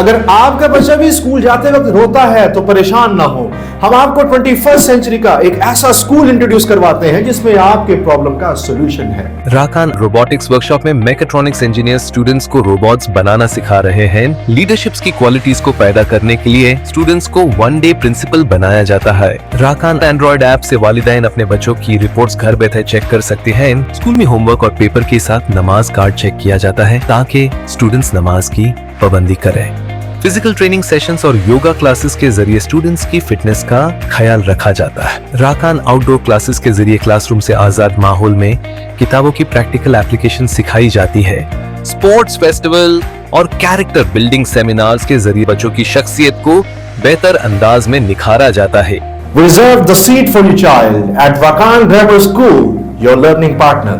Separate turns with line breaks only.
अगर आपका बच्चा भी स्कूल जाते वक्त रोता है तो परेशान ना हो, हम आपको 21st सेंचुरी का एक ऐसा स्कूल इंट्रोड्यूस करवाते हैं जिसमें आपके प्रॉब्लम का सॉल्यूशन है।
राकान रोबोटिक्स वर्कशॉप में मैकेट्रॉनिक्स इंजीनियर स्टूडेंट्स को रोबोट्स बनाना सिखा रहे हैं। लीडरशिप्स की क्वालिटीज को पैदा करने के लिए स्टूडेंट्स को 1 डे प्रिंसिपल बनाया जाता है। राकान एंड्रॉइड ऐप से वालिदैन अपने बच्चों की रिपोर्ट्स घर बैठे चेक कर सकते हैं। स्कूल में होमवर्क और पेपर के साथ नमाज कार्ड चेक किया जाता है ताकि स्टूडेंट्स नमाज की पाबंदी करें। फिजिकल ट्रेनिंग सेशंस और योगा क्लासेस के जरिए स्टूडेंट्स की फिटनेस का ख्याल रखा जाता है। राकान आउटडोर क्लासेस के जरिए क्लासरूम से आजाद माहौल में किताबों की प्रैक्टिकल एप्लीकेशन सिखाई जाती है। स्पोर्ट्स फेस्टिवल और कैरेक्टर बिल्डिंग सेमिनार्स के जरिए बच्चों की शख्सियत को बेहतर अंदाज में निखारा जाता है।
Reserve the seat for your child at Rakan Grammar School, your learning partner.